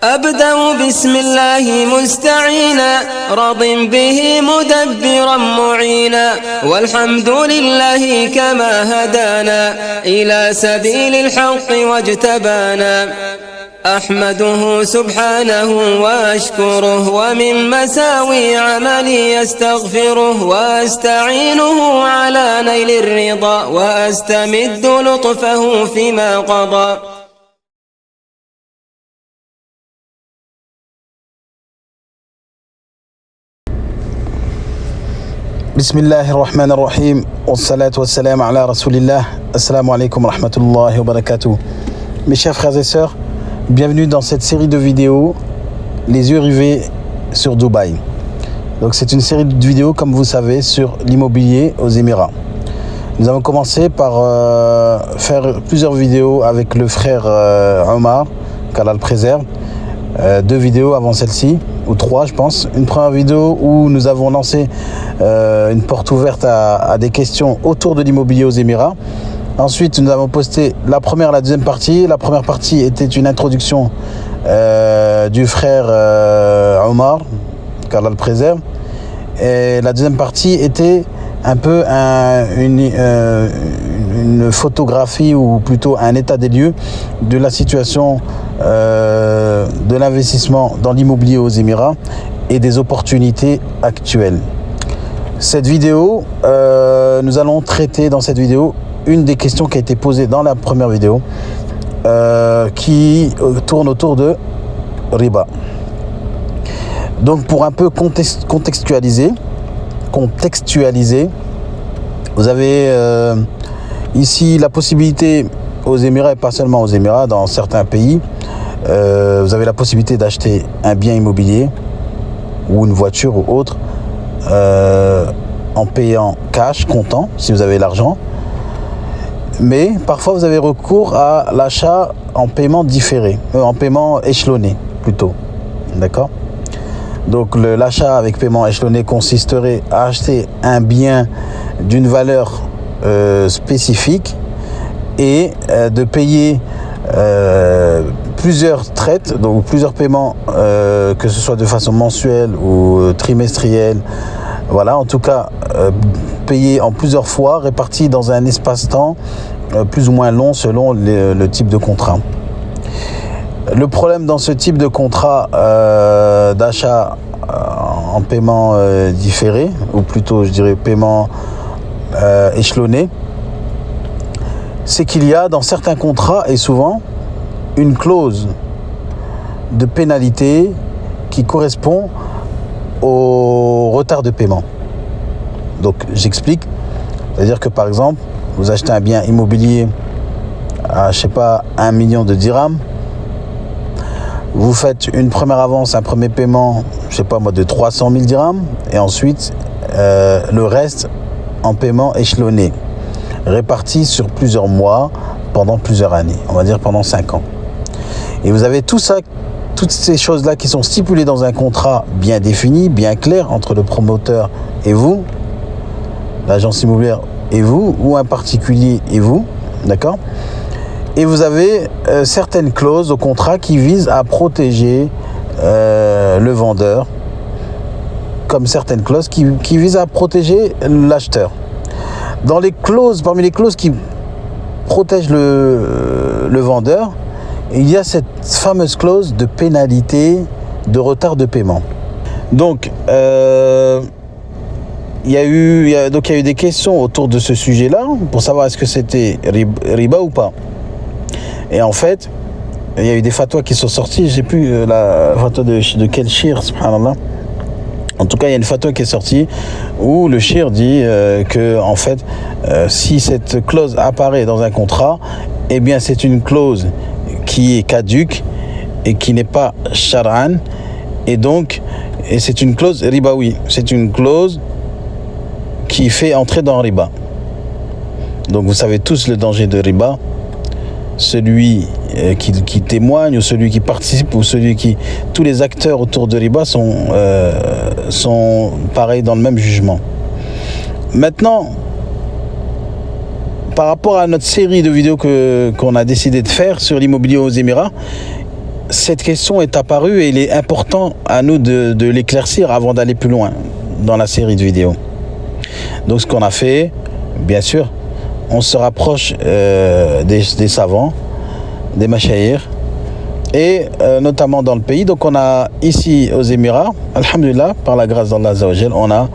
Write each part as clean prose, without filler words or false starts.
أبدأ بسم الله مستعينا راض به مدبرا معينا والحمد لله كما هدانا إلى سبيل الحق واجتبانا أحمده سبحانه وأشكره ومن مساوي عملي أستغفره وأستعينه على نيل الرضا وأستمد لطفه فيما قضى. بسم الله الرحمن الرحيم والصلاة والسلام على رسول الله. Assalamu alaikum wa rahmatullahi wa barakatuh. Mes chers frères et sœurs, bienvenue dans cette série de vidéos Les yeux rivés sur Dubaï. Donc c'est une série de vidéos, comme vous savez, sur l'immobilier aux Émirats. Nous avons commencé par faire plusieurs vidéos avec le frère Omar, qu'Allah le préserve. 2 vidéos avant celle-ci, ou 3 je pense. Une première vidéo où nous avons lancé une porte ouverte à des questions autour de l'immobilier aux Émirats. Ensuite nous avons posté la première et la deuxième partie. La première partie était une introduction du frère Omar, qu'Allah le préserve. Et la deuxième partie était un peu une photographie, ou plutôt un état des lieux de la situation de l'investissement dans l'immobilier aux Émirats et des opportunités actuelles. Cette vidéo, nous allons traiter dans cette vidéo une des questions qui a été posée dans la première vidéo, qui tourne autour de riba. Donc pour un peu contextualiser, vous avez ici la possibilité aux Émirats, et pas seulement aux Émirats, dans certains pays, vous avez la possibilité d'acheter un bien immobilier ou une voiture ou autre en payant cash, comptant, si vous avez l'argent. Mais parfois vous avez recours à l'achat en paiement différé, en paiement échelonné plutôt. D'accord ? Donc l'achat avec paiement échelonné consisterait à acheter un bien d'une valeur spécifique et de payer plusieurs traites, donc plusieurs paiements, que ce soit de façon mensuelle ou trimestrielle. Voilà, en tout cas, payer en plusieurs fois, répartis dans un espace-temps plus ou moins long selon le type de contrat. Le problème dans ce type de contrat d'achat en paiement différé, ou plutôt je dirais paiement échelonné, c'est qu'il y a dans certains contrats, et souvent, une clause de pénalité qui correspond au retard de paiement. Donc j'explique, c'est-à-dire que par exemple, vous achetez un bien immobilier à, je sais pas, 1 million de dirhams. Vous faites une première avance, un premier paiement, je sais pas moi, de 300 000 dirhams, et ensuite le reste en paiement échelonné, réparti sur plusieurs mois, pendant plusieurs années, on va dire pendant 5 ans. Et vous avez tout ça, toutes ces choses-là qui sont stipulées dans un contrat bien défini, bien clair, entre le promoteur et vous, l'agence immobilière et vous, ou un particulier et vous, d'accord ? Et vous avez certaines clauses au contrat qui visent à protéger le vendeur, comme certaines clauses qui visent à protéger l'acheteur. Parmi les clauses qui protègent le vendeur, il y a cette fameuse clause de pénalité de retard de paiement. Donc, il y a eu des questions autour de ce sujet-là pour savoir est-ce que c'était riba ou pas. Et en fait, il y a eu des fatwas qui sont sortis. J'ai plus la fatwa de quel shir, subhanallah. En tout cas, il y a une fatwa qui est sortie où le shir dit que, en fait, si cette clause apparaît dans un contrat, eh bien, c'est une clause qui est caduque et qui n'est pas shar'an, et c'est une clause ribawi. C'est une clause qui fait entrer dans riba. Donc, vous savez tous le danger de riba. Celui qui témoigne, ou celui qui participe, ou tous les acteurs autour de riba sont pareils dans le même jugement. Maintenant, par rapport à notre série de vidéos qu'on a décidé de faire sur l'immobilier aux Émirats, cette question est apparue et il est important à nous de l'éclaircir avant d'aller plus loin dans la série de vidéos. Donc ce qu'on a fait, bien sûr, on se rapproche des savants, des mashayikh, et notamment dans le pays. Donc on a ici aux Émirats, alhamdulillah, par la grâce d'Allah Azza wa Jal, on a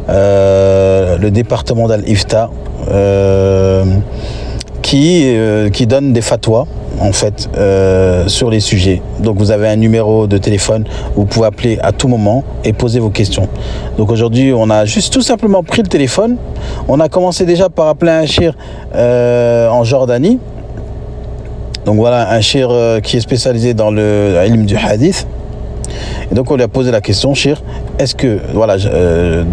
le département d'Al-Ifta qui donne des fatwas en fait sur les sujets. Donc vous avez un numéro de téléphone où vous pouvez appeler à tout moment et poser vos questions. Donc aujourd'hui on a juste tout simplement pris le téléphone. On a commencé déjà par appeler un shir en Jordanie. Donc voilà, un shir qui est spécialisé dans le ilm du hadith. Et donc on lui a posé la question, shir, est-ce que voilà,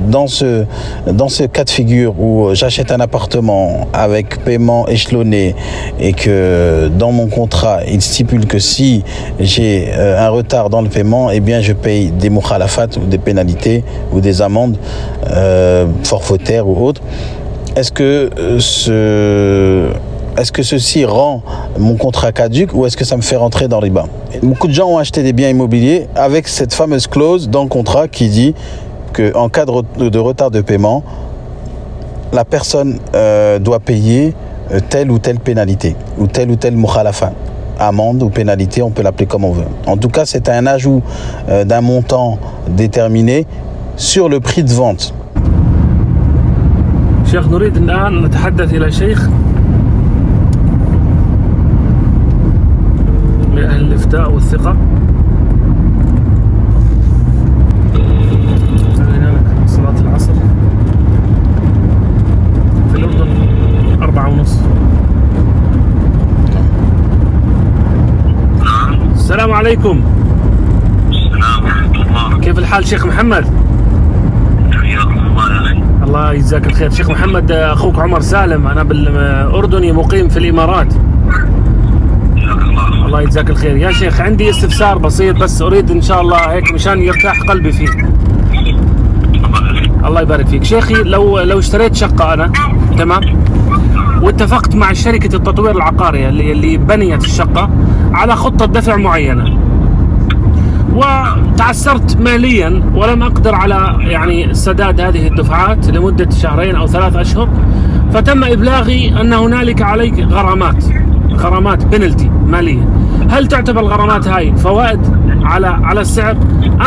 dans ce cas de figure où j'achète un appartement avec paiement échelonné et que dans mon contrat il stipule que si j'ai un retard dans le paiement, eh bien je paye des mukhalafat ou des pénalités ou des amendes forfaitaires ou autres, est-ce que ceci rend mon contrat caduc ou est-ce que ça me fait rentrer dans le riba? Beaucoup de gens ont acheté des biens immobiliers avec cette fameuse clause dans le contrat qui dit qu'en cas de retard de paiement, la personne doit payer telle ou telle pénalité ou telle mukhalafa. Amende ou pénalité, on peut l'appeler comme on veut. En tout cas, c'est un ajout d'un montant déterminé sur le prix de vente. شيخ نريد الآن نتحدث إلى شيخ لأهل الإفتاء والثقة. خلينا لك صلاة العصر في الأردن 4:30. السلام عليكم. السلام ورحمة الله. كيف الحال شيخ محمد؟ حياكم الله. الله يجزاك الخير. شيخ محمد، أخوك عمر سالم، أنا بالأردني مقيم في الإمارات. الله يجزاك الخير يا شيخ. عندي استفسار بسيط بس أريد إن شاء الله هيك مشان يرتاح قلبي فيه. الله يبارك فيك شيخي. لو اشتريت شقة أنا، تمام، واتفقت مع شركة التطوير العقاري اللي بنيت الشقة على خطة دفع معينة، وتعثرت ماليا ولم أقدر على يعني سداد هذه الدفعات لمدة 2 أو 3 أشهر، فتم إبلاغي أن هنالك عليك غرامات بنالتي مالية. هل تعتبر الغرامات هاي فوائد على السعر،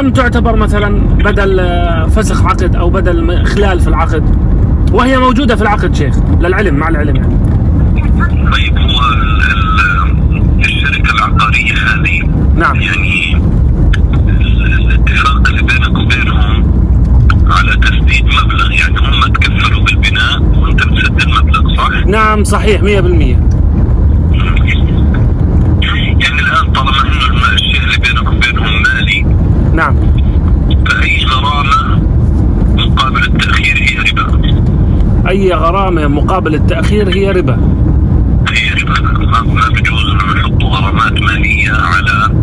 أم تعتبر مثلا بدل فسخ عقد أو بدل إخلال في العقد، وهي موجودة في العقد شيخ للعلم، مع العلم يعني. طيب، هو الشركة العقارية هذه، نعم، يعني الاتفاق اللي بينك وبينهم على تسديد مبلغ، يعني هم تكفلوا بالبناء وانت بتسدد المبلغ، صح؟ نعم صحيح 100%. يعني الآن طالما انه الشيء اللي بينك وبينهم مالي، نعم، فأي غرامة مقابل التأخير هي ربا. أي غرامة مقابل التأخير هي ربا. هي ربا، ما بجوز انه يحطوا غرامات مالية على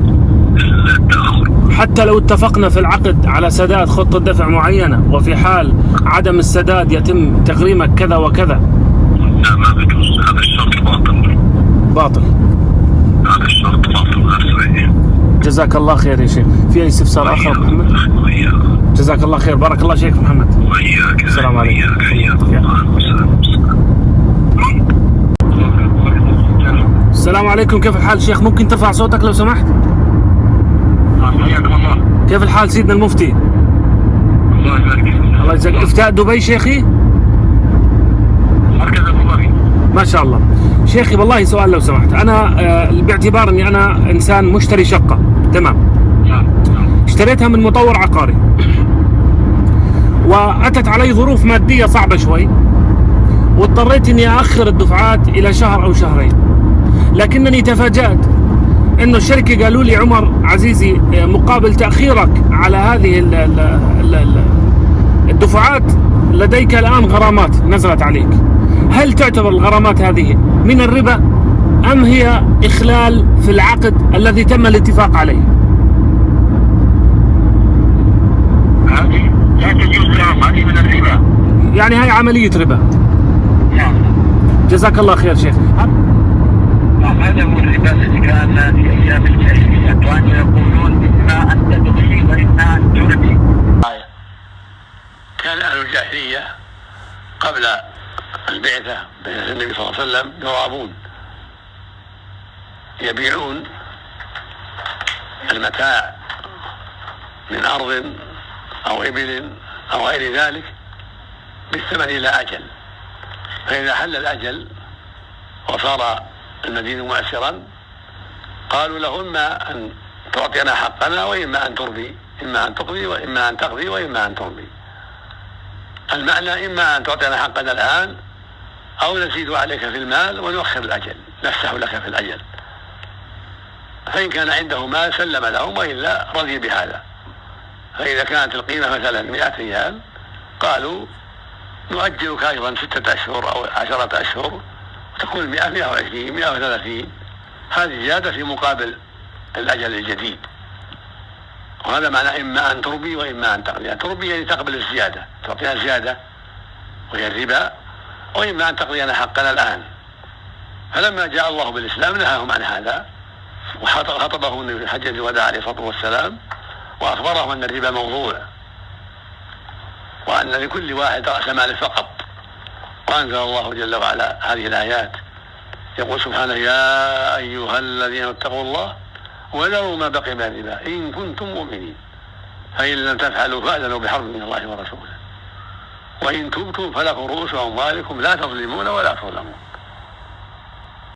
التأخر. حتى لو اتفقنا في العقد على سداد خطة دفع معينة، وفي حال عدم السداد يتم تغريمك كذا وكذا. لا، ما بجوز، هذا الشرط باطل. هذا الشرط باطل غير صحيح. جزاك الله خير يا شيخ. في أي استفسار آخر محمد؟ جزاك الله خير. بارك الله شيخ محمد. وإياك. السلام عليكم. السلام عليكم. كيف الحال شيخ؟ ممكن ترفع صوتك لو سمحت؟ حياكم الله. كيف الحال سيدنا المفتي؟ الله يبارك فيك. الله يجزاك. افتاء دبي شيخي؟ مركز أبو ظبي. ما شاء الله. شيخي والله سؤال لو سمحت. أنا باعتبار أني أنا إنسان مشتري شقة، تمام، اشتريتها من مطور عقاري، وأتت علي ظروف مادية صعبة شوي، واضطريت أني أأخر الدفعات إلى 1 أو 2 شهر. لكنني تفاجأت إنه الشركة قالوا لي عمر عزيزي، مقابل تأخيرك على هذه الدفعات لديك الآن غرامات نزلت عليك. هل تعتبر الغرامات هذه من الربا أم هي إخلال في العقد الذي تم الاتفاق عليه؟ هذه لا تجوز لهم، هذه من الربا. يعني هاي عملية ربا. نعم. جزاك الله خير شيخ. هذا هو الربا الذي كان في أيام الجاهلية، وأن يقولون إما أن تبغي وإما أن تربي. كان أهل الجاهلية قبل البعثة بعثة النبي صلى الله عليه وسلم يرابون يبيعون المتاع من أرض أو إبل أو غير ذلك بالثمن إلى أجل، فإذا حل الأجل وصار المدين مؤثرا قالوا له إما أن تعطينا حقنا وإما أن ترضي، إما أن تقضي وإما أن تقضي وإما أن ترضي. المعنى إما أن تعطينا حقنا الآن أو نزيد عليك في المال ونؤخر الأجل، نفسح لك في الأجل. فإن كان عنده مال سلم لهم وإلا رضي بهذا. فإذا كانت القيمة مثلا 100 ريال قالوا نؤجلك أيضا 6 أشهر أو 10 أشهر وتكون 100 120 130. هذه زيادة في مقابل الأجل الجديد. وهذا معنى إما أن تربي وإما أن تقضي. تربي يعني تقبل الزيادة، تعطيها زيادة وهي الربا، وإما أن تقضينا حقنا الآن. فلما جاء الله بالإسلام نهاهم عن هذا، وخطبه النبي في حجة الوداع عليه الصلاة والسلام وأخبرهم أن الربا موضوع وأن لكل واحد رأس مال فقط. وأنزل الله جل وعلا هذه الآيات يقول سبحانه: يا أيها الذين اتقوا الله وذروا ما بقي من الربا إن كنتم مؤمنين فإن لم تفعلوا فأذنوا بحرب من الله ورسوله وإن تبتم فلكم رؤوس أموالكم لا تظلمون ولا تظلمون.